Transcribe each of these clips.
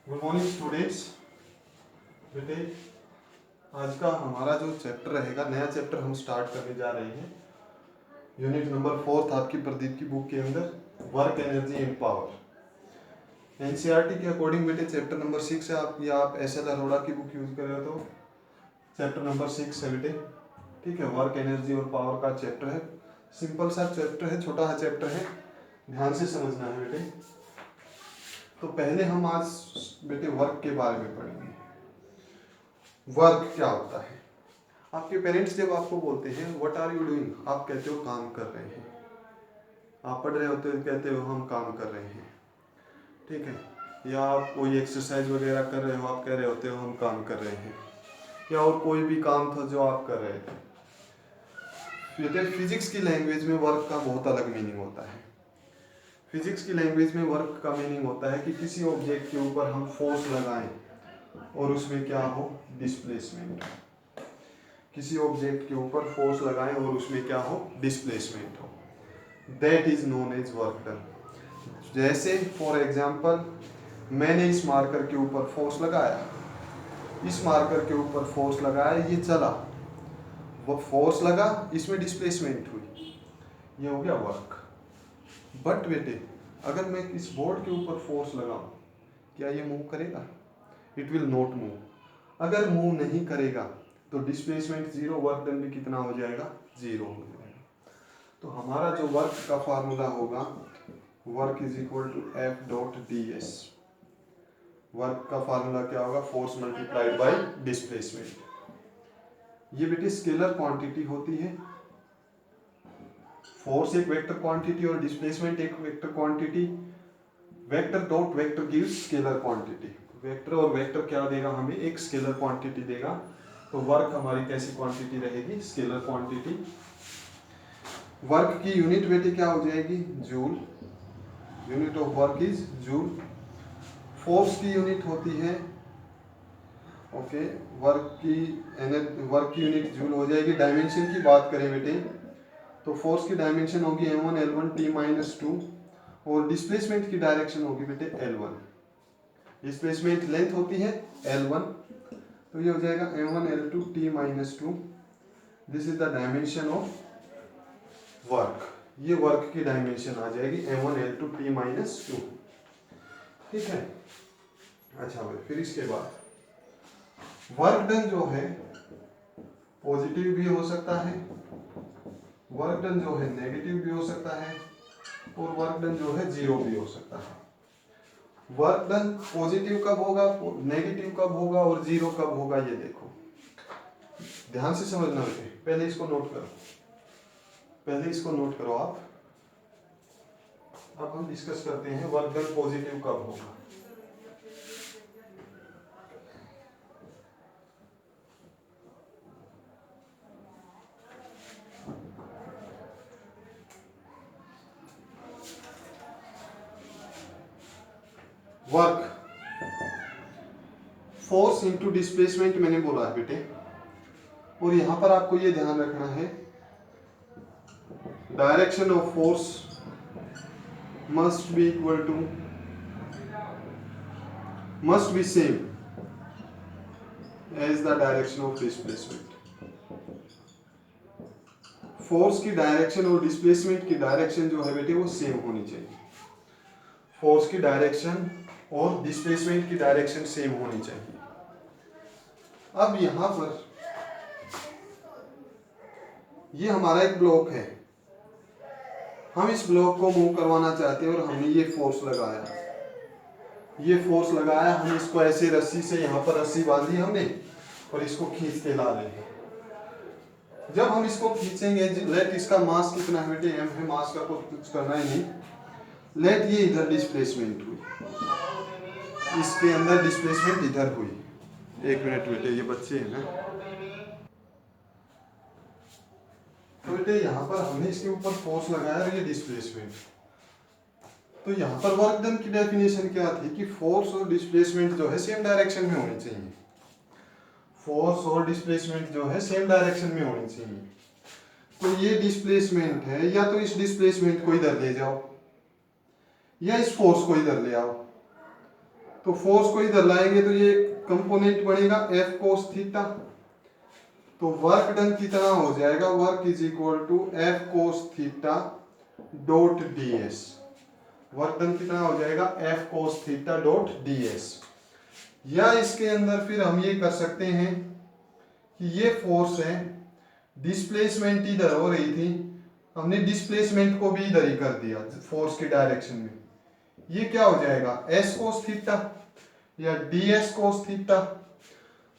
Good morning students. बेटे आज का हमारा जो चैप्टर रहेगा, नया चैप्टर हम स्टार्ट करने जा रहे हैं। यूनिट नंबर 4 आपकी प्रदीप की बुक के अंदर work energy and power. NCERT के अकॉर्डिंग बेटे चैप्टर नंबर 6 है। आप एस एल अरोड़ा की बुक यूज कर रहे हो तो चैप्टर नंबर 6 है बेटे। ठीक है, वर्क एनर्जी और पावर का चैप्टर है। सिंपल सा चैप्टर है, छोटा सा चैप्टर है, ध्यान से समझना है बेटे। तो पहले हम आज बेटे वर्क के बारे में पढ़ेंगे। वर्क क्या होता है? आपके पेरेंट्स जब आपको बोलते हैं व्हाट आर यू डूइंग, आप कहते हो काम कर रहे हैं। आप पढ़ रहे होते हो, कहते हो हम काम कर रहे हैं। ठीक है, या आप कोई एक्सरसाइज वगैरह कर रहे हो, आप कह रहे होते हो हम काम कर रहे हैं। या और कोई भी काम था जो आप कर रहे थे। फिजिक्स की लैंग्वेज में वर्क का बहुत अलग मीनिंग होता है। फिजिक्स की लैंग्वेज में वर्क का मीनिंग होता है कि किसी ऑब्जेक्ट के ऊपर हम फोर्स लगाएं और उसमें क्या हो, डिस्प्लेसमेंट। किसी ऑब्जेक्ट के ऊपर फोर्स लगाएं और उसमें क्या हो, डिस्प्लेसमेंट हो, that is known as work done. जैसे फॉर एग्जांपल मैंने इस मार्कर के ऊपर फोर्स लगाया, इस मार्कर के ऊपर फोर्स लगाया, ये चला, वो फोर्स लगा, इसमें डिस्प्लेसमेंट हुई, ये हो गया वर्क। बट बेटे अगर मैं इस बोर्ड के ऊपर फोर्स लगाऊं, क्या ये मूव करेगा? It will not move. अगर मूव नहीं करेगा तो डिस्प्लेसमेंट जीरो, वर्क डन भी कितना हो जाएगा, जीरो हो जाएगा। तो हमारा जो वर्क का फार्मूला होगा, work is equal to F dot D S. Work का फार्मूला क्या होगा, फोर्स मल्टीप्लाइड बाय डिस्प्लेसमेंट। ये बेटे स्केलर क्वांटिटी होती है। फोर्स एक वेक्टर क्वांटिटी और डिस्प्लेसमेंट एक vector quantity. Vector dot vector gives scalar quantity. Vector और वेक्टर क्या देगा हमें, एक स्केलर क्वांटिटी देगा। तो वर्क हमारी कैसी क्वांटिटी रहेगी, स्केलर क्वांटिटी। वर्क की यूनिट बेटे क्या हो जाएगी, joule. Unit of work is joule. Force की यूनिट होती है, ओके, वर्क की यूनिट जूल हो जाएगी। डायमेंशन की बात करें बेटे तो फोर्स की डायमेंशन होगी m1 L1 T-2 और डिस्प्लेसमेंट की डायरेक्शन होगी बेटे L1। डिस्प्लेसमेंट लेंथ होती है L1, तो ये हो जाएगा m1 L2 T-2। This is the dimension of work. ये वर्क की डायमेंशन आ जाएगी m1 L2 T-2। ठीक है, अच्छा भाई, फिर इसके बाद वर्क डन जो है पॉजिटिव भी हो सकता है, वर्क डन जो है नेगेटिव भी हो सकता है, और वर्क डन जो है जीरो भी हो सकता है। वर्क डन पॉजिटिव कब होगा, नेगेटिव कब होगा और जीरो कब होगा, ये देखो ध्यान से समझना बेटे। पहले इसको नोट करो, पहले इसको नोट करो आप। अब हम डिस्कस करते हैं वर्क डन पॉजिटिव कब होगा। वर्क फोर्स इनटू डिस्प्लेसमेंट मैंने बोला है बेटे, और यहां पर आपको ये ध्यान रखना है direction of force must be equal to, must be same as the direction of displacement. Force की डायरेक्शन और डिस्प्लेसमेंट की डायरेक्शन जो है बेटे वो सेम होनी चाहिए। फोर्स की डायरेक्शन और डिस्प्लेसमेंट की डायरेक्शन सेम होनी चाहिए। अब यहां पर ये हमारा एक ब्लॉक है, हम इस ब्लॉक को मूव करवाना चाहते हैं और हमने ये फोर्स लगाया, ये फोर्स लगाया, हम इसको ऐसे रस्सी से, यहाँ पर रस्सी बांधी हमने और इसको खींच के ला रहे हैं। जब हम इसको खींचेंगे, लेट इसका मास कितना है बेटे, m है, मास का कुछ करना ही नहीं। लेट ये इधर डिस्प्लेसमेंट हुई, इसके अंदर डिस्प्लेसमेंट इधर हुई। एक मिनट बेटे, ये बच्चे हैं ना, तो बेटे यहाँ पर हमने इसके ऊपर फोर्स लगाया और ये डिस्प्लेसमेंट। तो यहाँ पर वर्क डन की डेफिनेशन क्या थी कि फोर्स और डिस्प्लेसमेंट जो है सेम डायरेक्शन में होनी चाहिए। फोर्स और डिस्प्लेसमेंट जो है सेम डायरेक्शन में होनी चाहिए। तो ये डिस्प्लेसमेंट है, या तो इस डिस्प्लेसमेंट को इधर ले जाओ या इस फोर्स को इधर ले आओ। तो फोर्स को इधर लाएंगे तो ये कंपोनेंट बनेगा F cos थीटा। तो वर्क डन कितना हो जाएगा, work is equal to F cos theta dot ds। Work done कितना हो जाएगा, F cos theta dot ds। या इसके अंदर फिर हम ये कर सकते हैं कि ये फोर्स है, डिस्प्लेसमेंट इधर हो रही थी, हमने डिस्प्लेसमेंट को भी इधर ही कर दिया फोर्स की डायरेक्शन में। ये क्या हो जाएगा, S cos थीटा या ds cos थीटा।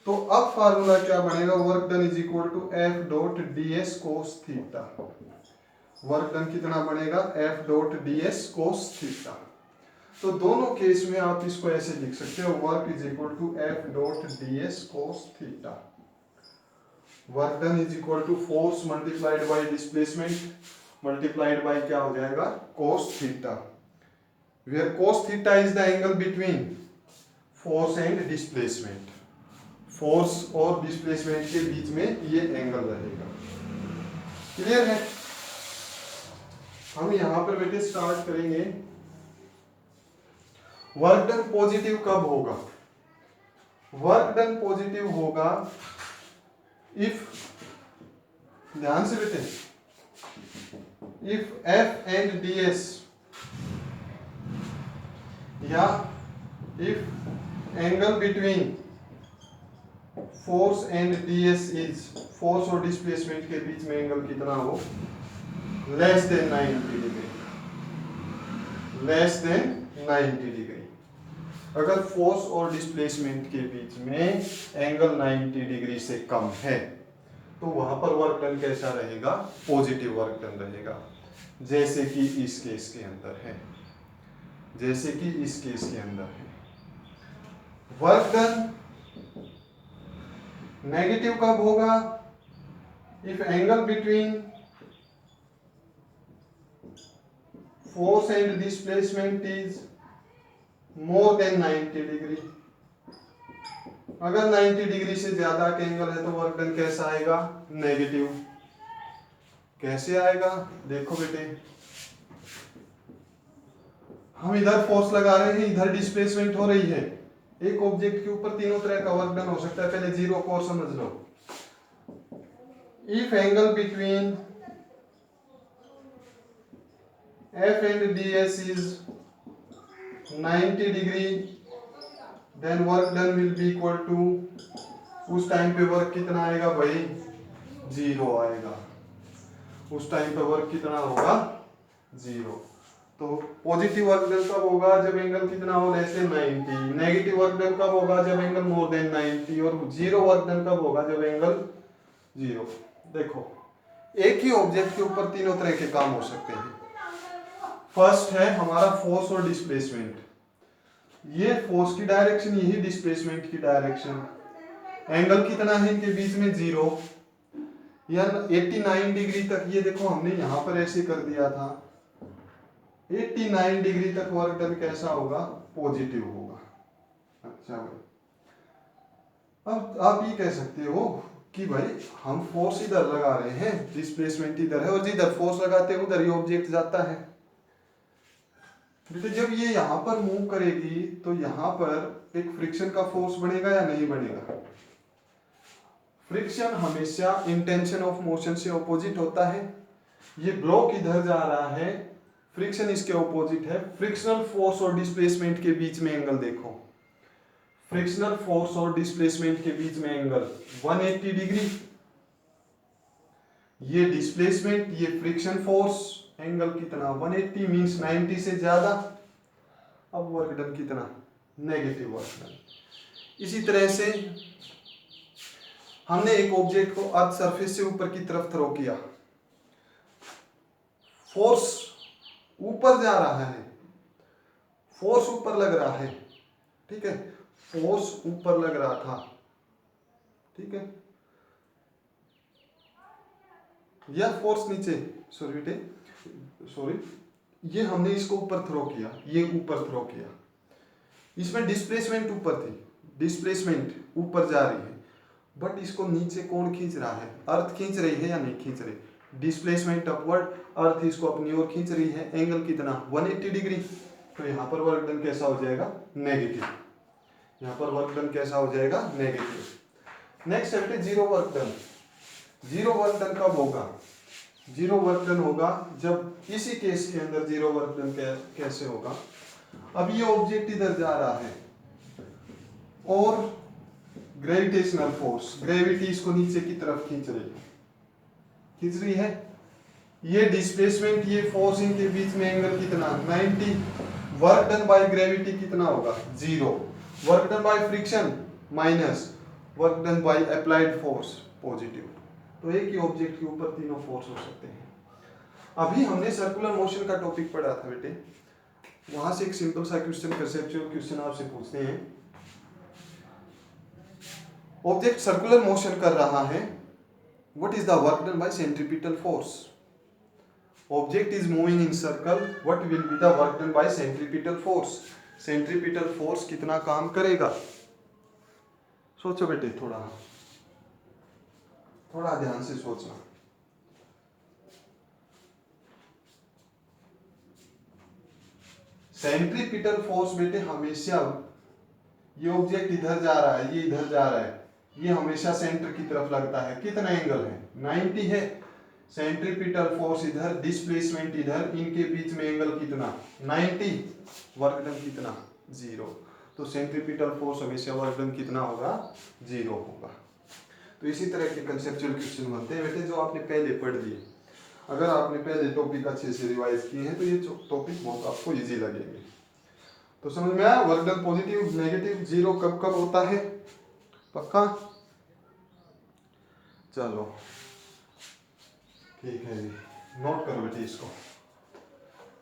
तो अब फार्मूला क्या बनेगा, work done is equal to F dot ds cos theta. Work done कितना बनेगा, F dot ds cos theta. तो दोनों केस में आप इसको ऐसे लिख सकते हो, work is equal to F dot ds cos theta. Work done is equal to force multiplied by displacement multiplied by क्या हो जाएगा, cos theta, where cos theta is the angle between force and displacement. Force और displacement के बीच में ये angle रहेगा। Clear है। हम यहां पर बेटे स्टार्ट करेंगे। वर्क डन पॉजिटिव कब होगा, वर्क डन पॉजिटिव होगा इफ, ध्यान से बेटे, इफ F एंड ds या if angle between force and ds is, force और डिस्प्लेसमेंट के बीच में एंगल कितना हो, less than 90 degree, less than 90 degree. अगर फोर्स और डिस्प्लेसमेंट के बीच में एंगल 90 डिग्री से कम है तो वहां पर वर्क डन कैसा रहेगा, पॉजिटिव वर्क डन रहेगा, जैसे कि इस केस के अंदर है, जैसे कि इस केस के अंदर है। वर्क डन नेगेटिव कब होगा, if angle between force and displacement is more than 90 degree. अगर 90 डिग्री से ज्यादा का एंगल है तो वर्क डन कैसा आएगा, नेगेटिव। कैसे आएगा, देखो बेटे, हम इधर फोर्स लगा रहे हैं, इधर डिस्प्लेसमेंट हो रही है। एक ऑब्जेक्ट के ऊपर तीनों तरह का वर्क डन हो सकता है, पहले जीरो को और समझ लो। If angle between F and ds is 90 degree then work done will be equal to, उस टाइम पे वर्क कितना आएगा भाई, 0 आएगा। उस टाइम पे वर्क कितना होगा, 0। तो पॉजिटिव वर्क डन कब होगा, जब एंगल कितना हो, less than 90। Negative work done कब होगा, जब एंगल मोर देन 90। और जीरो वर्क डन कब होगा, जब एंगल 0। देखो, एक ही ऑब्जेक्ट के ऊपर तीनों तरह के काम हो सकते हैं। फर्स्ट है हमारा फोर्स और डिस्प्लेसमेंट। ये फोर्स की डायरेक्शन, यही डिस्प्लेसमेंट की डायरेक्शन। एंगल कितना है इनके बीच में, 0 या 89 डिग्री तक। ये देखो हमने यहां पर ऐसे कर दिया था, 89 डिग्री तक वर्क डन कैसा होगा, पॉजिटिव होगा। अच्छा भाई, अब आप ये कह सकते हो कि भाई हम फोर्स इधर लगा रहे हैं, डिस्प्लेसमेंट इधर है, और जिधर फोर्स लगाते हैं उधर ही ऑब्जेक्ट जाता है। बेटे जब ये यहां पर मूव करेगी तो यहां पर एक फ्रिक्शन का फोर्स बनेगा या नहीं बनेगा। फ्रिक्शन हमेशा इंटेंशन ऑफ मोशन से ऑपोजिट होता है। ये ब्लॉक इधर जा रहा है, फ्रिक्शन इसके ऑपोजिट है। फ्रिक्शनल फोर्स और डिस्प्लेसमेंट के बीच में एंगल देखो, फ्रिक्शनल फोर्स और डिस्प्लेसमेंट के बीच में एंगल 180 डिग्री। ये डिस्प्लेसमेंट, ये फ्रिक्शन फोर्स, एंगल कितना, 180 मींस 90 से ज्यादा। अब वर्क डन कितना, नेगेटिव वर्क डन। इसी तरह से हमने एक ऑब्जेक्ट को अर्थ सरफेस से ऊपर की तरफ थ्रो किया, फोर्स ऊपर जा रहा है, फोर्स ऊपर लग रहा है, ठीक है, फोर्स ऊपर लग रहा था, ठीक है, या फोर्स नीचे, सॉरी बेटे, सॉरी, ये हमने इसको ऊपर थ्रो किया, ये ऊपर थ्रो किया, इसमें डिस्प्लेसमेंट ऊपर थी, डिस्प्लेसमेंट ऊपर जा रही है, बट इसको नीचे कौन खींच रहा है, अर्थ खींच रही है या नहीं खींच रही, डिस्प्लेसमेंट अपवर्ड, अर्थ इसको अपनी ओर खींच रही है, एंगल कितना 180 डिग्री। तो यहाँ पर वर्क डन कैसा हो जाएगा, नेगेटिव। यहाँ पर वर्क डन कैसा हो जाएगा, नेगेटिव। नेक्स्ट है बेटे zero work done. Zero work done कब होगा, जीरो वर्क डन होगा जब इसी केस के अंदर जीरो वर्क डन कैसे होगा, अब ये ऑब्जेक्ट इधर जा रहा है और ग्रेविटेशनल फोर्स, ग्रेविटी इसको नीचे की तरफ खींच रही है, ये डिस्प्लेसमेंट, ये फोर्स, इनके बीच में एंगल कितना 90, वर्क डन बाय ग्रेविटी कितना होगा 0, work done by friction minus, work done by applied force positive. तो एक ही ऑब्जेक्ट के ऊपर तीनों फोर्स हो सकते हैं। अभी हमने सर्कुलर मोशन का टॉपिक पढ़ा था बेटे, वहां से एक सिंपल सा क्वेश्चन, कंसेप्चुअल क्वेश्चन आपसे पूछते हैं। ऑब्जेक्ट सर्कुलर मोशन कर रहा है, what is the work done by centripetal force. Object is moving in circle, what will be the work done by centripetal force. Centripetal force कितना काम करेगा, सोचो बेटे, थोड़ा ध्यान से सोचना। सेंट्रीपिटल फोर्स बेटे हमेशा, ये ऑब्जेक्ट इधर जा रहा है, ये इधर जा रहा है, ये हमेशा सेंटर की तरफ लगता है। कितना एंगल है 90 है, सेंट्रीपिटल फोर्स इधर, डिस्प्लेसमेंट इधर, इनके बीच में एंगल कितना 90, वर्क डन कितना 0। तो सेंट्रीपिटल फोर्स हमेशा वर्क डन कितना होगा 0 होगा। तो इसी तरह के कंसेप्चुअल क्वेश्चन बनते हैं बेटे जो आपने पहले पढ़ लिए। अगर आपने पहले टॉपिक अच्छे से रिवाइज किए हैं तो ये टॉपिक बहुत आपको इजी लगेंगे। तो समझ में आया, वर्क डन पॉजिटिव नेगेटिव 0 कब कब होता है, पक्का। चलो ठीक है जी, नोट करो बेटे इसको,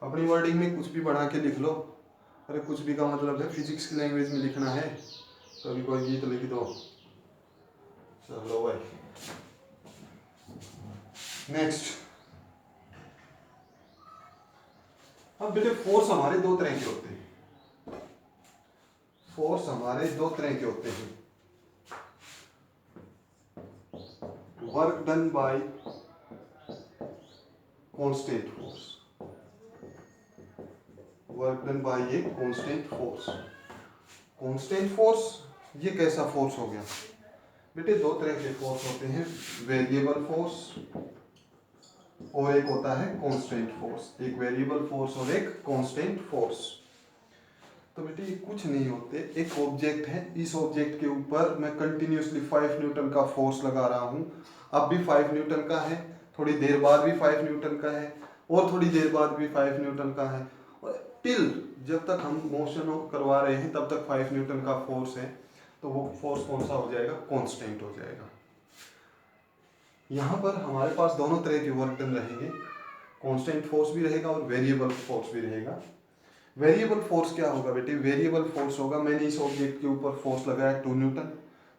अपनी वर्डिंग में कुछ भी बना के लिख लो। अरे कुछ भी का मतलब है फिजिक्स की लैंग्वेज में लिखना है, कभी कोई गीत लिख दो। चलो भाई नेक्स्ट। अब बेटे फोर्स हमारे दो तरह के होते हैं, फोर्स हमारे दो तरह के होते हैं, work done by constant force, work done by a constant force. Constant force ये कैसा फोर्स हो गया बेटे, दो तरह के फोर्स होते हैं, वेरिएबल फोर्स और एक होता है कांस्टेंट फोर्स। एक वेरिएबल फोर्स और एक कांस्टेंट फोर्स। तो बेटे ये कुछ नहीं होते, एक ऑब्जेक्ट है, इस ऑब्जेक्ट के ऊपर मैं कंटिन्यूसली 5 न्यूटन का फोर्स लगा रहा हूँ, अब भी 5 न्यूटन का है, थोड़ी देर बाद भी 5 न्यूटन का है, और थोड़ी देर बाद भी 5 न्यूटन का है, टिल जब तक हम मोशन करवा रहे हैं तब तक 5 न्यूटन का फोर्स है। तो वो फोर्स कौन सा हो जाएगा, कांस्टेंट हो जाएगा। यहाँ पर हमारे पास दोनों तरह के वर्क डन रहेंगे, कांस्टेंट फोर्स भी रहेगा और वेरिएबल फोर्स भी रहेगा। वेरिएबल फोर्स क्या होगा बेटे, वेरिएबल फोर्स होगा, मैंने इस ऑब्जेक्ट के ऊपर फोर्स लगाया 2 न्यूटन,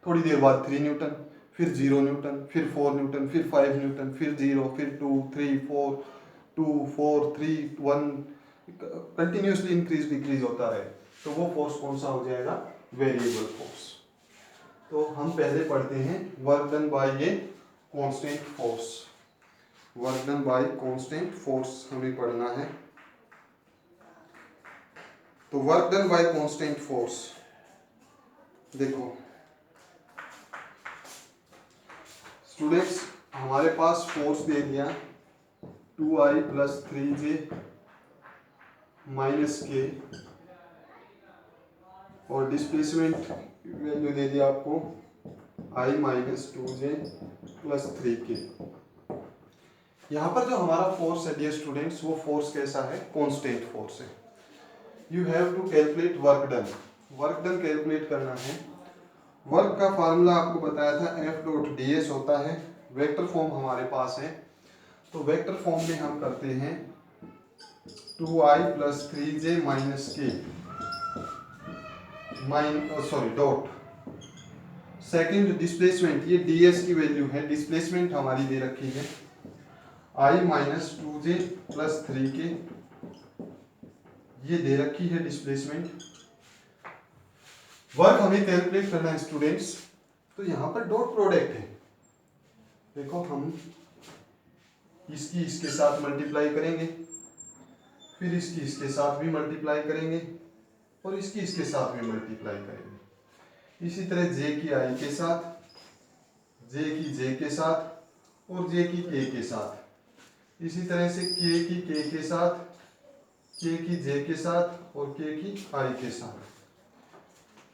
थोड़ी देर बाद 3 न्यूटन, फिर 0 न्यूटन, फिर 4 न्यूटन, फिर 5 न्यूटन, फिर 0, फिर 2, 3, 4, 2, 4, 3, 1, कंटिन्यूसली इंक्रीज डिक्रीज होता रहे, तो वो फोर्स कौन सा हो जाएगा, वेरिएबल फोर्स। तो हम पहले पढ़ते हैं work done by a constant force. Work done by constant force हमें पढ़ना है। तो work done by constant force, देखो स्टूडेंट्स, हमारे पास फोर्स दे दिया 2i + 3j - k और डिस्प्लेसमेंट वैल्यू दे दिया आपको i - 2j + 3k। यहाँ पर जो हमारा फोर्स है डियर स्टूडेंट्स, वो फोर्स कैसा है, कांस्टेंट फोर्स है। You have to calculate work done. Work done calculate करना है। वर्क का फार्मूला आपको बताया था F.ds होता है, वेक्टर फॉर्म हमारे पास है, तो वेक्टर फॉर्म में हम करते हैं 2i + 3j - k dot. Second displacement, ये ds की वैल्यू है, डिस्प्लेसमेंट हमारी दे रखी है i - 2j + 3k, ये दे रखी है डिस्प्लेसमेंट। वर्क हमें कैलकुलेट करना है स्टूडेंट्स, तो यहाँ पर डॉट प्रोडक्ट है, देखो हम इसकी इसके साथ मल्टीप्लाई करेंगे, फिर इसकी इसके साथ भी मल्टीप्लाई करेंगे और इसकी इसके साथ भी मल्टीप्लाई करेंगे। इसी तरह जे की आई के साथ, जे की जे के साथ और जे की के साथ, इसी तरह से के की के साथ, के की जे के साथ और के की आई के साथ।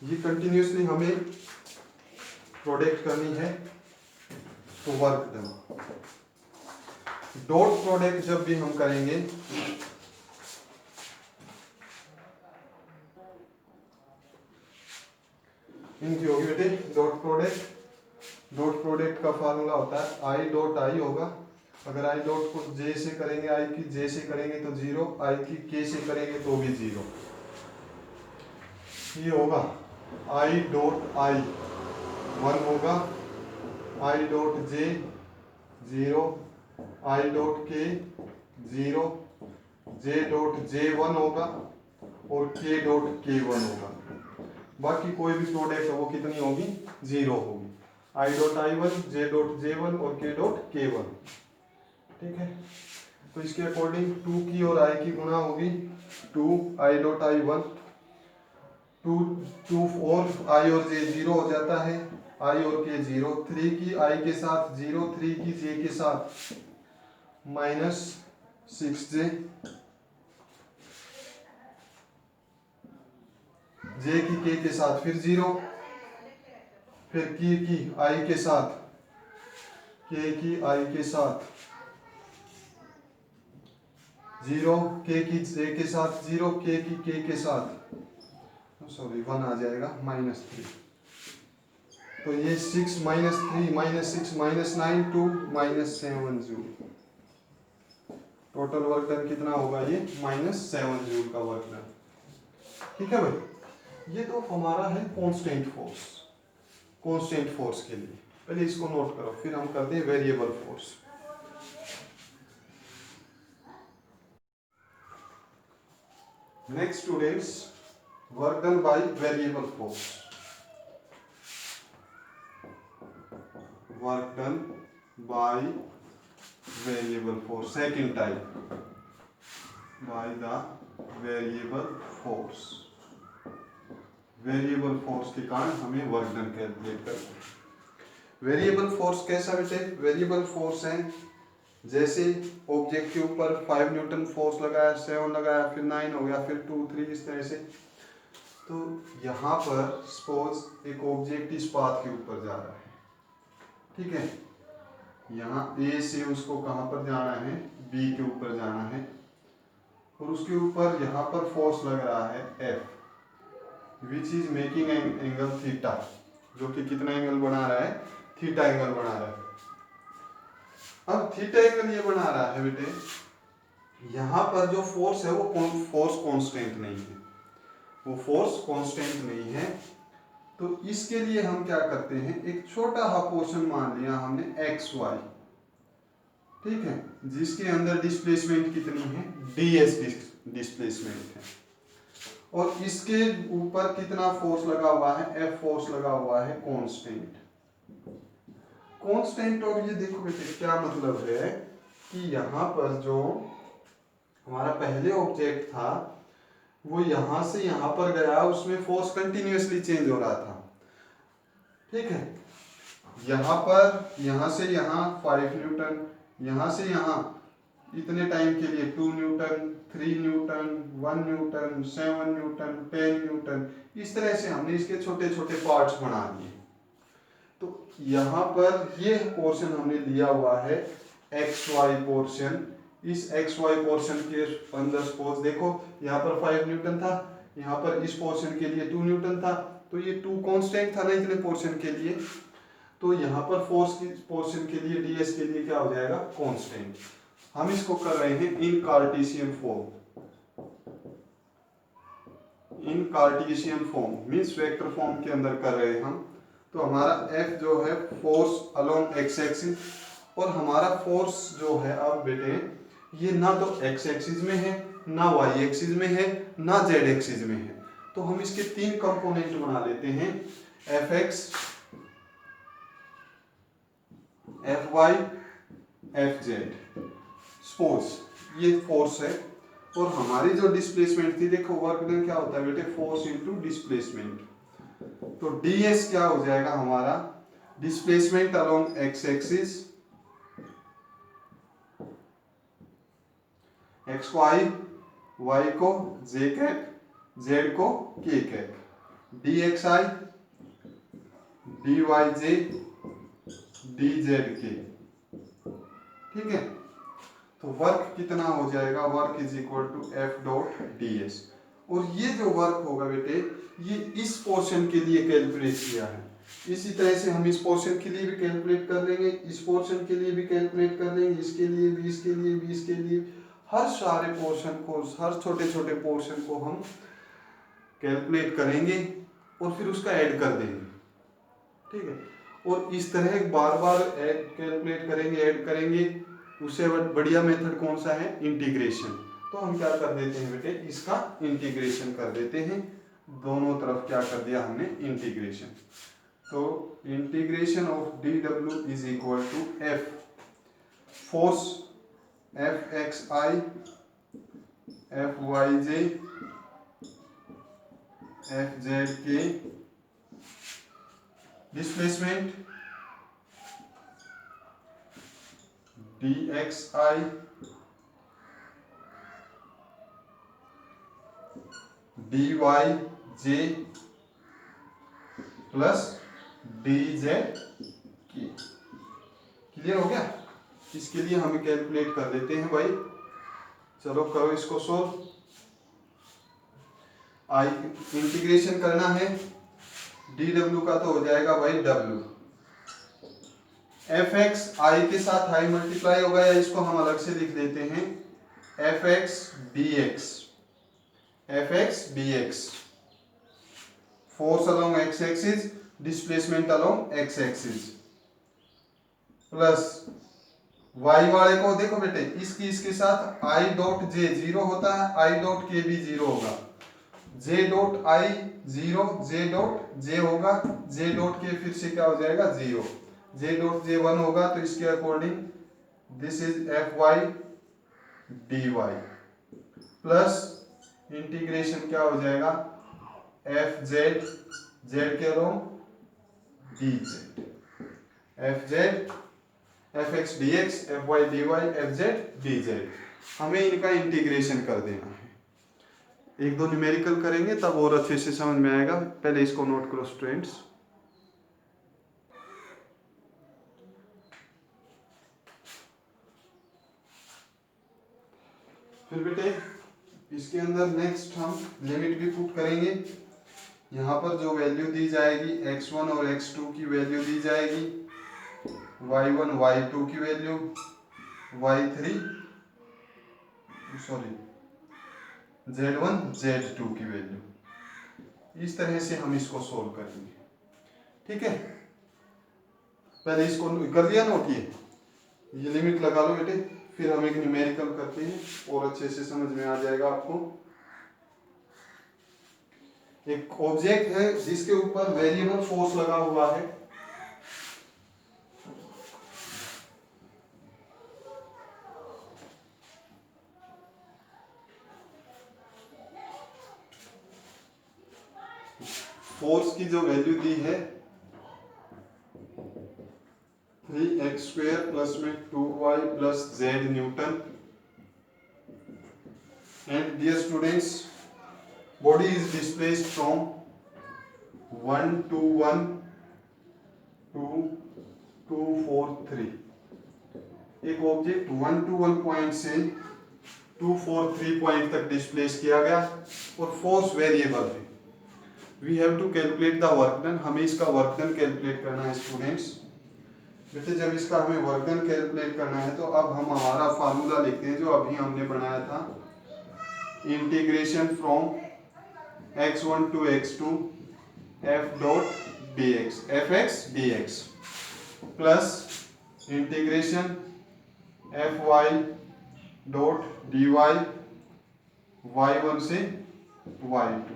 ये कंटिन्यूसली हमें प्रोडक्ट करनी है। तो वर्क डन, डॉट प्रोडक्ट जब भी हम करेंगे इनकी होगी बेटे डॉट प्रोडक्ट। डॉट प्रोडक्ट का फार्मूला होता है आई डॉट आई होगा, अगर आई डॉट को जे से करेंगे, आई की जे से करेंगे तो 0, आई की के से करेंगे तो भी 0। ये होगा आई डॉट आई 1 होगा, I dot J 0, I dot के 0, जे डॉट जे 1 होगा और के डॉट के 1 होगा। बाकी कोई भी प्रोडक्ट है वो कितनी होगी, 0 होगी। I dot I 1, J dot जे 1 और के डॉट के 1। ठीक है, तो इसके अकॉर्डिंग 2 की और आई की गुणा होगी 2 आई डॉट आई 1, 2 और आई और जे 0 हो जाता है, आई और के 0, 3 की आई के साथ 0, 3 की जे के साथ -6j, जे की के साथ फिर 0, फिर की आई के साथ, के की आई के साथ 0, के की जे के साथ 0, के की के साथ सॉरी 1 आ जाएगा -3। तो ये 6 - 3 -6 -9 2 -7 जूल। टोटल वर्क डन कितना होगा, ये -7 जूल का वर्क डन। ठीक है भाई, ये तो हमारा है कांस्टेंट फोर्स। कांस्टेंट फोर्स के लिए पहले इसको नोट करो, फिर हम करते हैं variable force. Next students, work done by variable force. Work done by variable force, second type, by the variable force. Variable force के कारण हमें वर्क डन कैलकुलेट करना है। वेरिएबल फोर्स कैसा बेटे, वेरिएबल फोर्स है जैसे ऑब्जेक्ट के ऊपर 5 न्यूटन फोर्स लगाया, 7 लगाया, फिर 9 हो गया, फिर 2 3 इस तरह से। तो यहाँ पर सपोज एक ऑब्जेक्ट इस पाथ के ऊपर जा रहा है, ठीक है, यहाँ ए से उसको कहाँ पर जाना है, बी के ऊपर जाना है, और उसके ऊपर यहाँ पर फोर्स लग रहा है F, which is making an angle theta, जो कि कितना एंगल बना रहा है, थीटा एंगल बना रहा है। अब थीटा एंगल ये बना रहा है बेटे, यहाँ पर जो फोर्स है वो फोर्स कांस्टेंट नहीं है, वो फोर्स कांस्टेंट नहीं है। तो इसके लिए हम क्या करते हैं, एक छोटा सा पोर्शन मान लिया हमने XY, ठीक है, जिसके अंदर डिस्प्लेसमेंट कितनी है, ds डिस्प्लेसमेंट है, और इसके ऊपर कितना फोर्स लगा हुआ है, F फोर्स लगा हुआ है कांस्टेंट। कांस्टेंट, और ये देखो बेटे क्या मतलब है कि यहाँ पर जो हमारा पहले ऑब्जेक्ट था वो यहाँ से यहाँ पर गया, उसमें फोर्स कंटिन्यूअसली चेंज हो रहा था, ठीक है। यहाँ पर यहाँ से यहाँ 5 न्यूटन, यहाँ से यहाँ इतने टाइम के लिए 2 Newton, 3 Newton, 1 Newton, 7 Newton, 10 Newton, इस तरह से हमने इसके छोटे छोटे पार्ट्स बना दिए। तो यहाँ पर ये पोर्शन हमने लिया हुआ है XY पोर्शन। इस XY पोर्शन के अंदर सपोज देखो यहाँ पर 5 न्यूटन था, यहाँ पर इस पोर्शन के लिए 2 न्यूटन था, तो ये 2 कांस्टेंट था ना इतने पोर्शन के लिए, तो यहाँ पर फोर्स की पोर्शन के लिए ds के लिए क्या हो जाएगा, कांस्टेंट। हम इसको कर रहे हैं in Cartesian form, in Cartesian form means vector form के अंदर कर रहे हैं हम। तो हमारा F जो है फोर्स अलोंग x एक्सिस, और हमारा फोर्स जो है अब बेटे ये ना तो x एक्सिस में है, ना y एक्सिस में है, ना z एक्सिस में है। तो हम इसके 3 कंपोनेंट बना लेते हैं, Fx, Fy, Fz। सपोज ये फोर्स है, और हमारी जो डिस्प्लेसमेंट थी, देखो वर्क डन क्या होता है बेटे, फोर्स इनटू डिस्प्लेसमेंट। तो ds क्या हो जाएगा हमारा, displacement along x axis, x को i, y को j कैप, z को k cap, dxi dyj dzk। ठीक है, तो वर्क कितना हो जाएगा, work is equal to F dot D S. और ये जो वर्क होगा बेटे, ये इस पोर्शन के लिए कैलकुलेट किया है। इसी तरह से हम इस पोर्शन के लिए भी कैलकुलेट कर लेंगे, इस पोर्शन के लिए भी कैलकुलेट कर लेंगे, इसके लिए भी, इसके लिए भी, इसके लिए, हर सारे पोर्शन को, हर छोटे छोटे पोर्शन को हम कैलकुलेट करेंगे और फिर उसका ऐड कर देंगे। ठीक है, और इस तरह बार बार ऐड कैलकुलेट करेंगे, ऐड करेंगे। उससे बढ़िया मेथड कौन सा है, इंटीग्रेशन। तो हम क्या कर देते हैं बेटे, इसका इंटीग्रेशन कर देते हैं। दोनों तरफ क्या कर दिया हमने, इंटीग्रेशन। तो integration of D W is equal to F force F X I F Y J F Z K, displacement D X I D Y J plus D Z K. Clear हो गया। इसके लिए हम calculate कर लेते हैं भाई। चलो करो इसको सोल्व। आई इंटीग्रेशन करना है, डी डब्ल्यू का तो हो जाएगा भाई डब्ल्यू, एफ एक्स आई के साथ आई मल्टीप्लाई होगा, या इसको हम अलग से लिख देते हैं F X D X, F X D X, force along X axis, displacement along X axis, plus Y वाले को देखो बेटे, इसके साथ आई डॉट जे जीरो होता है, आई डॉट के भी जीरो होगा, J dot I zero, J dot J होगा, जे डॉट के फिर से क्या हो जाएगा zero, J dot J one होगा। तो इसके according this is F Y D Y, plus integration क्या हो जाएगा, एफ जेड, जेड के along D Z, F Z F X D X, F Y D Y, F Z D Z. हमें इनका integration कर देना है। एक दो न्यूमेरिकल करेंगे तब और अच्छे से समझ में आएगा। पहले इसको नोट करो स्टूडेंट्स। फिर बेटे इसके अंदर नेक्स्ट हम लिमिट भी पुट करेंगे। यहाँ पर जो वैल्यू दी जाएगी x1 और x2 की वैल्यू दी जाएगी, y1 y2 की value, y3 sorry z1 z2 की वैल्यू। इस तरह से हम इसको सोल्व करेंगे। ठीक है, पहले इसको कर दिया नोट, ये लिमिट लगा लो बेटे, फिर हम एक न्यूमेरिकल करते हैं और अच्छे से समझ में आ जाएगा आपको। एक ऑब्जेक्ट है जिसके ऊपर वेरिएबल फोर्स लगा हुआ है, फोर्स की जो वैल्यू दी है 3x² प्लस में 2y plus z newton. And dear students, body is displaced from 1 to 1 to 2 4 3। एक ऑब्जेक्ट 1 to 1 पॉइंट से 2 4 3 पॉइंट तक डिस्प्लेस किया गया और फोर्स वेरिएबल है। We have to calculate the work done. हमें इसका वर्क डन कैलकुलेट करना है स्टूडेंट्स। बेटे जब इसका हमें वर्क डन कैलकुलेट करना है तो अब हम हमारा फार्मूला लिखते हैं जो अभी हमने बनाया था, integration from x1 to x2 f dot dx, fx dx, plus integration fy dot dy y1 से y2,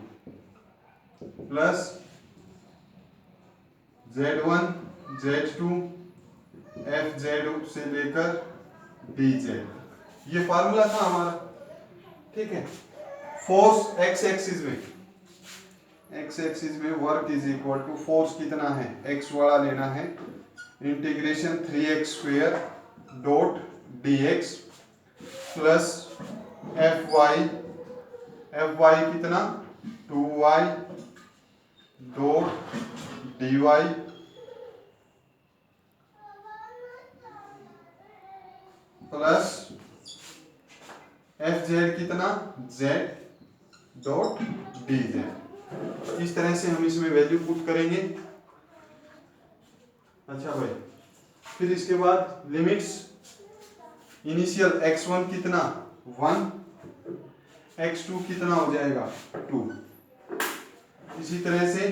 plus z1 z2 fz से लेकर dz। ये फार्मूला था हमारा। ठीक है, फोर्स x एक्सिस में, एक्स एक्सिस में work is equal to force कितना है, एक्स वाला लेना है, integration 3x² dot dx plus fy कितना 2y dot dy plus fz कितना z डॉट dz। इस तरह से हम इसमें वैल्यू पुट करेंगे। अच्छा भाई, फिर इसके बाद लिमिट्स, इनिशियल x1 कितना 1, x2 कितना हो जाएगा 2, इसी तरह से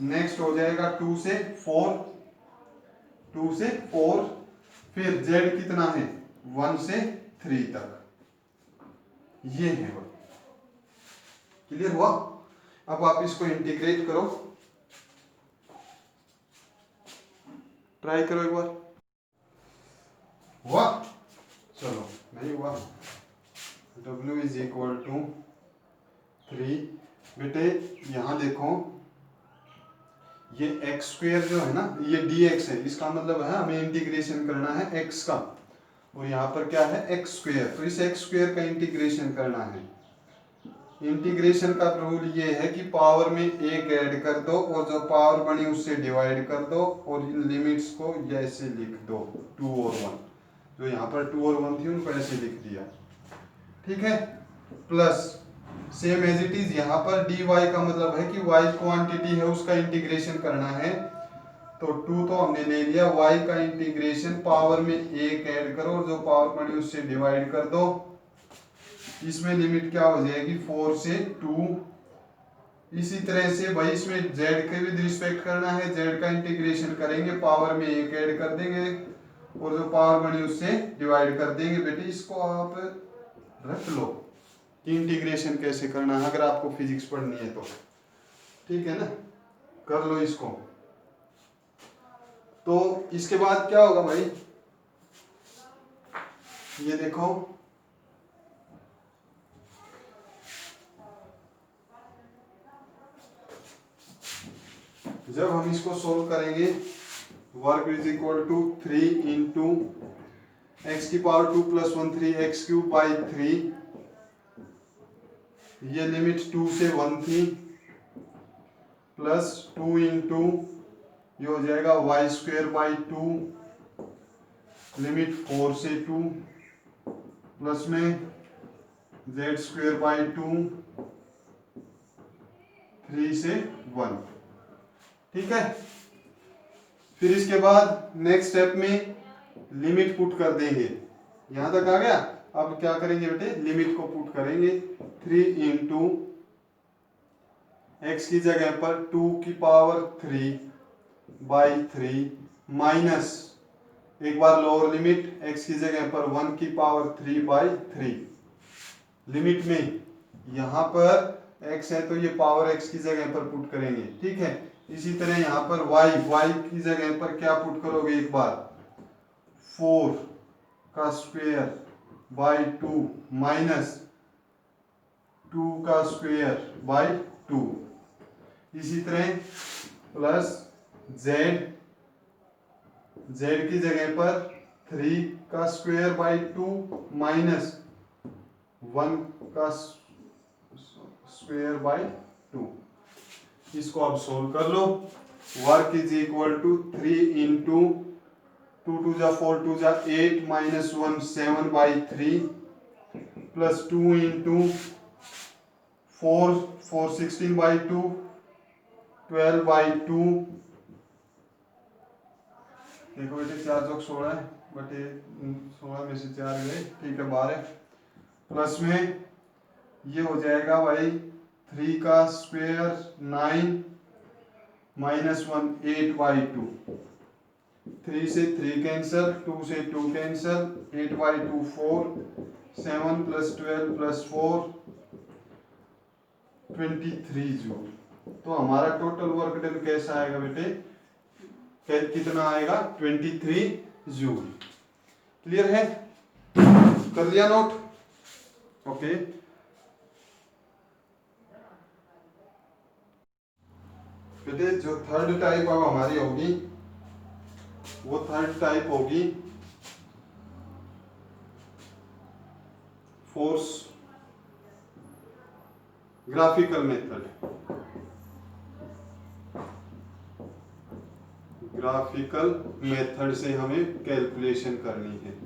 नेक्स्ट हो जाएगा 2 से 4, 2 से 4, फिर z कितना है 1 से 3 तक। ये है वो, क्लियर हुआ। अब आप इसको इंटीग्रेट करो, ट्राई करो एक बार। हुआ? चलो, नहीं हुआ। w is equal to 3। बेटे यहां देखो, ये x² जो है ना, ये dx है, इसका मतलब है हमें इंटीग्रेशन करना है x का, और यहाँ पर क्या है x², तो इस x² का इंटीग्रेशन करना है। इंटीग्रेशन का रूल ये है कि पावर में एक ऐड कर दो और जो पावर बनी उससे डिवाइड कर दो, और इन लिमिट्स को ऐसे लिख दो 2 और 1, जो यहाँ पर 2 और 1 थी उनको ऐसे लिख दिया, ठीक है। Plus same as it is यहाँ पर dy का मतलब है कि y क्वांटिटी है उसका इंटीग्रेशन करना है, तो 2 तो हमने ले लिया, y का इंटीग्रेशन पावर में एक ऐड करो और जो पावर बनी उससे डिवाइड कर दो। इसमें लिमिट क्या हो जाएगी 4 से 2। इसी तरह से भाई इसमें z के भी रिस्पेक्ट करना है, z का इंटीग्रेशन करेंगे, पावर में एक ऐड कर देंगे और जो पावर बनी उससे डिवाइड कर देंगे। बेटे इसको आप रख लो कि इंटीग्रेशन कैसे करना है, अगर आपको फिजिक्स पढ़नी है तो, ठीक है ना, कर लो इसको। तो इसके बाद क्या होगा भाई, ये देखो, जब हम इसको सोल्व करेंगे, work is equal to 3 into X की पावर 2 प्लस 1 3x³ बाई 3, ये लिमिट 2 से 1 थी, प्लस 2 इंटू ये हो जाएगा y² बाई 2, लिमिट 4 से 2, प्लस में z² बाई 2, 3 से 1, ठीक है। फिर इसके बाद नेक्स्ट स्टेप में लिमिट पुट कर देंगे, यहां तक आ गया। अब क्या करेंगे बेटे, लिमिट को पुट करेंगे, 3 इंटू एक्स की जगह पर 2 की पावर 3 बाई 3 माइनस एक बार लोअर लिमिट एक्स की जगह पर 1 की पावर 3 बाई 3, लिमिट में यहां पर x है तो ये पावर x की जगह पर पुट करेंगे, ठीक है। इसी तरह यहाँ पर y की जगह पर क्या पुट करोगे, एक बार 4 का स्क्वायर बाई 2 माइनस 2 का स्क्वायर बाई 2, इसी तरह प्लस z की जगह पर 3 का स्क्वायर बाई 2 माइनस 1 का स्क्वायर बाई 2। इसको अब सोल्व कर लो। Work is equal to 3 into 2 2 जा 4 2 जा 8 minus 1 7 by 3 plus 2 into 4 4 16 by 2 12 by 2। देखो बेटे 4 चौक 16 है, बटे 16 में से 4 गए, ठीक है 12, प्लस में ये हो जाएगा भाई 3 का स्क्वायर 9 माइनस 1 8 बाई 2, 3 से 3 कैंसल, 2 से 2 cancel, 8 by 2 4, 7 plus 12 plus 4 23 joule. तो हमारा टोटल वर्क डन कैसा आएगा बेटे, कितना आएगा 23 जूल। क्लियर है, कर लिया नोट, ओके। बेटे जो थर्ड टाइप अब हमारी होगी वो थर्ड टाइप होगी force graphical method. Graphical method से हमें कैलकुलेशन करनी है।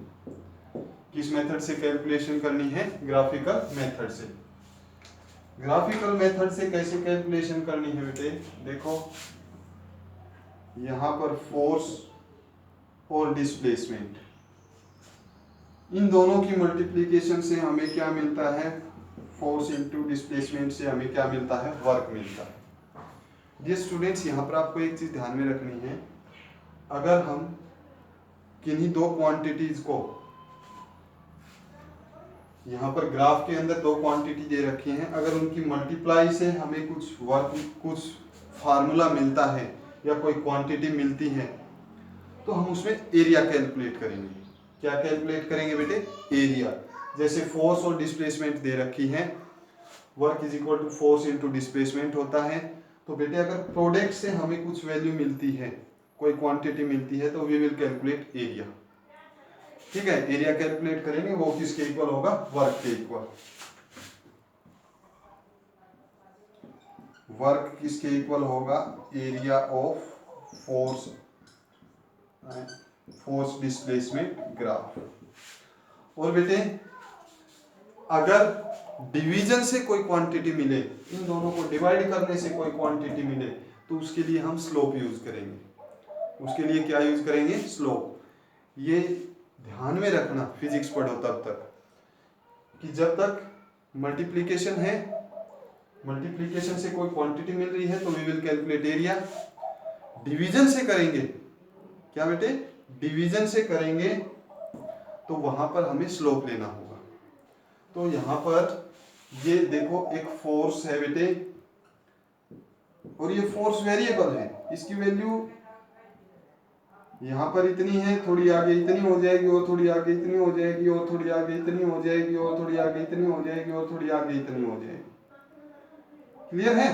किस मेथड से कैलकुलेशन करनी है? ग्राफिकल मेथड से। ग्राफिकल मेथड से कैसे कैलकुलेशन करनी है बेटे? देखो यहां पर फोर्स और डिस्प्लेसमेंट, इन दोनों की मल्टीप्लिकेशन से हमें क्या मिलता है? फोर्स इंटू डिस्प्लेसमेंट से हमें क्या मिलता है? वर्क मिलता है। डियर स्टूडेंट्स, यहाँ पर आपको एक चीज ध्यान में रखनी है, अगर हम किन्हीं दो क्वांटिटीज को, यहाँ पर ग्राफ के अंदर दो क्वांटिटी दे रखी हैं, अगर उनकी मल्टीप्लाई से हमें कुछ वर्क, कुछ फार्मूला मिलता है या कोई क्वांटिटी मिलती है, तो हम उसमें एरिया कैलकुलेट करेंगे। क्या कैलकुलेट करेंगे बेटे? एरिया। जैसे फोर्स और डिस्प्लेसमेंट दे रखी है, work is equal to force into displacement होता है। तो बेटे अगर प्रोडक्ट से हमें कुछ वैल्यू मिलती है, कोई क्वांटिटी मिलती है, तो वी विल कैलकुलेट एरिया। ठीक है, एरिया कैलकुलेट करेंगे, वो किसके इक्वल होगा? वर्क के इक्वल। वर्क किसके इक्वल होगा? Area of force, force displacement graph. और बेटे अगर डिवीजन से कोई क्वांटिटी मिले, इन दोनों को डिवाइड करने से कोई क्वांटिटी मिले, तो उसके लिए हम स्लोप यूज करेंगे। उसके लिए क्या यूज करेंगे? स्लोप। ये ध्यान में रखना, फिजिक्स पढ़ो तब तक, कि जब तक मल्टीप्लिकेशन है, मल्टीप्लिकेशन से कोई क्वांटिटी मिल रही है तो we will calculate area. Division से करेंगे, क्या बेटे? डिवीजन से करेंगे तो वहां पर हमें स्लोप लेना होगा। तो यहां पर ये देखो एक फोर्स है बेटे, और ये फोर्स वेरिएबल है, इसकी वैल्यू यहाँ पर इतनी है, थोड़ी आगे इतनी हो जाएगी, और थोड़ी आगे इतनी हो जाएगी, और थोड़ी आगे इतनी हो जाएगी, और थोड़ी आगे इतनी हो जाएगी, और थोड़ी आगे इतनी हो जाएगी। क्लियर है?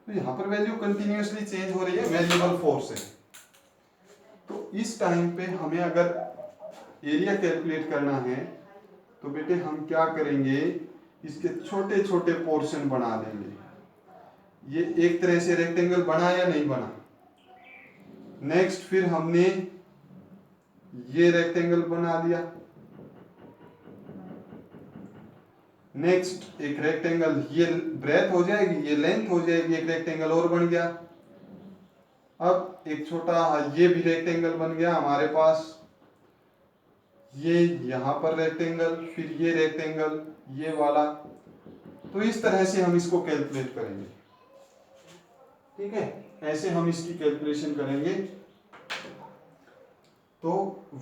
तो यहाँ पर वैल्यू कंटिन्यूअसली चेंज हो रही है, वेरिएबल फोर्स है। तो इस टाइम पे हमें अगर एरिया कैलकुलेट करना है, तो बेटे हम क्या करेंगे? इसके छोटे छोटे पोर्शन बना लेंगे। ये एक तरह से रेक्टेंगल बना या नहीं बना? नेक्स्ट फिर हमने ये रेक्टेंगल बना लिया, नेक्स्ट एक रेक्टेंगल, ये ब्रेथ हो जाएगी, ये लेंथ हो जाएगी, एक रेक्टेंगल और बन गया। अब एक छोटा ये भी रेक्टेंगल बन गया हमारे पास, ये यहां पर रेक्टेंगल, फिर ये रेक्टेंगल, ये वाला। तो इस तरह से हम इसको कैलकुलेट करेंगे। ठीक है, ऐसे हम इसकी कैलकुलेशन करेंगे। तो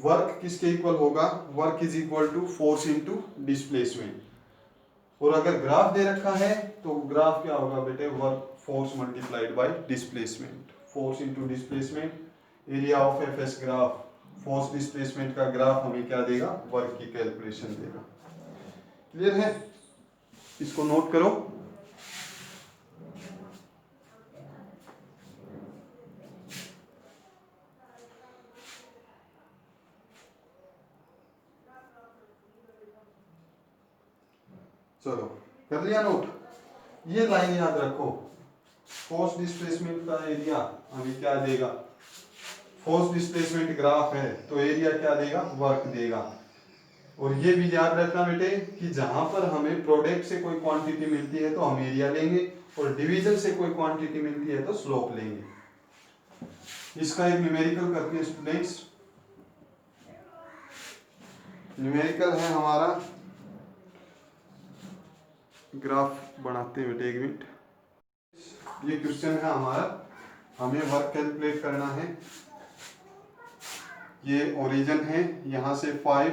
वर्क किसके इक्वल होगा? Work is equal to force into displacement. और अगर ग्राफ दे रखा है तो ग्राफ क्या होगा बेटे? Work force multiplied by displacement. Force into displacement, area of F S graph, force displacement का ग्राफ हमें क्या देगा? वर्क की कैलकुलेशन देगा। क्लियर है? इसको नोट करो। चलो कर लिया नोट? ये लाइन याद रखो, फोर्स डिस्प्लेसमेंट का एरिया हमें क्या देगा? फोर्स डिस्प्लेसमेंट ग्राफ है तो एरिया क्या देगा? वर्क देगा। और ये भी याद रखना बेटे कि जहां पर हमें प्रोडक्ट से कोई क्वांटिटी मिलती है तो हम एरिया लेंगे, और डिवीजन से कोई क्वांटिटी मिलती है तो स्लोप लेंगे। इसका एक न्यूमेरिकल करते हैं स्टूडेंट्स। न्यूमेरिकल है हमारा, ग्राफ बनाते हैं बेटे, एक मिनट। ये क्वेश्चन है हमारा, हमें वर्क कैलकुलेट करना है। ये ओरिजिन है, यहाँ से 5,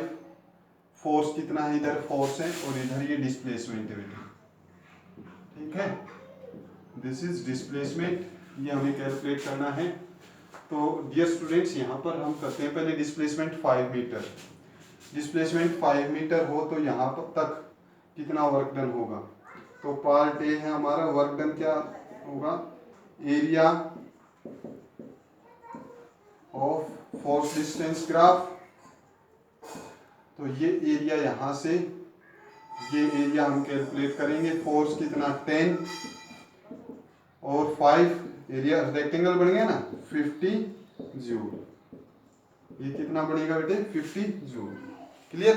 फोर्स कितना है? इधर फोर्स है, और इधर ये डिस्प्लेसमेंट है बेटे। ठीक है, दिस इज डिस्प्लेसमेंट, ये हमें कैलकुलेट करना है। तो डियर स्टूडेंट्स, यहाँ पर हम करते हैं पहले डिस्प्लेसमेंट 5 मीटर। डिस्प्लेसमेंट 5 मीटर हो तो यहाँ पर तक कितना वर्क डन होगा? तो पार्ट ए है हमारा, वर्क डन क्या होगा? Area of force distance graph. तो ये एरिया यहाँ से ये एरिया हम कैलकुलेट करेंगे। फोर्स कितना 10 और 5 एरिया रेक्टेंगल बन गया ना 50 जूल। ये कितना बनेगा बेटे 50 जूल। क्लियर।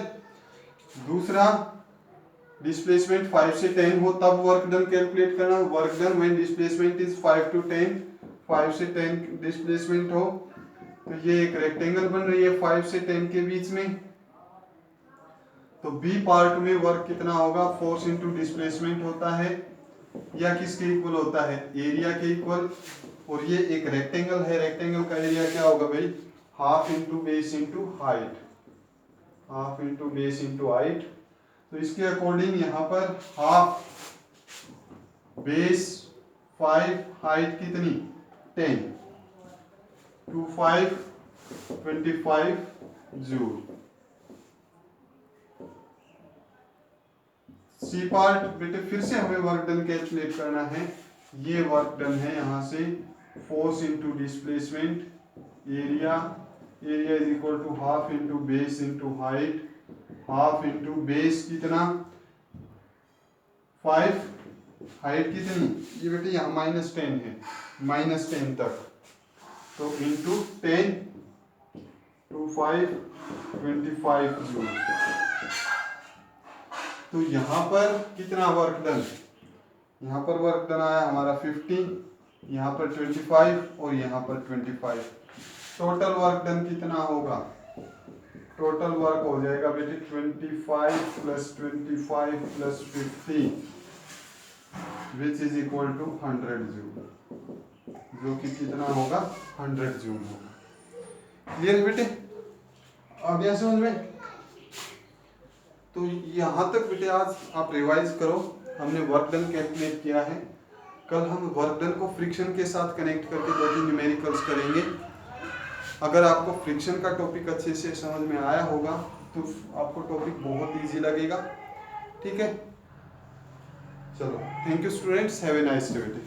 दूसरा डिस्प्लेसमेंट 5 से 10 हो तब वर्क डन कैलकुलेट करना। Work done when displacement is 5 to 10, 5 से 10 डिस्प्लेसमेंट हो तो ये एक रेक्टेंगल बन रही है 5 से 10 के बीच में। तो बी पार्ट में वर्क कितना होगा, फोर्स इंटू डिस्प्लेसमेंट होता है या किसके इक्वल होता है, एरिया के इक्वल। और ये एक रेक्टेंगल है, रेक्टेंगल का एरिया क्या होगा भाई, half into base into height, half into base into height. तो इसके अकॉर्डिंग यहाँ पर हाफ बेस 5, हाइट कितनी 10, 2 5 25 जूल। सी पार्ट बेटे फिर से हमें वर्क डन कैलकुलेट करना है। ये वर्क डन है यहाँ से force into displacement, area, area is equal to half into base into height, half into base कितना 5, हाइट कितनी ये बेटे यहाँ -10 है, -10 तक, तो इंटू 10, 2 5 25 जूल। तो यहाँ पर कितना वर्क डन, यहाँ पर वर्क डन आया हमारा 50, यहाँ पर 25 और यहाँ पर 25। टोटल वर्क डन कितना होगा, टोटल वर्क हो जाएगा बेटे 25 + 25 + 50 which is equal to 100 joule, जो कि कितना होगा 100 जूल होगा। क्लियर है बेटे, अब यह समझ में। तो यहाँ तक बेटे आज आप रिवाइज करो। हमने वर्क डन कैलकुलेट किया है। कल हम वर्क डन को फ्रिक्शन के साथ कनेक्ट करके 2-3 न्यूमेरिकल्स करेंगे। अगर आपको फ्रिक्शन का टॉपिक अच्छे से समझ में आया होगा तो आपको टॉपिक बहुत इजी लगेगा। ठीक है, चलो, thank you students, have a nice day बेटे।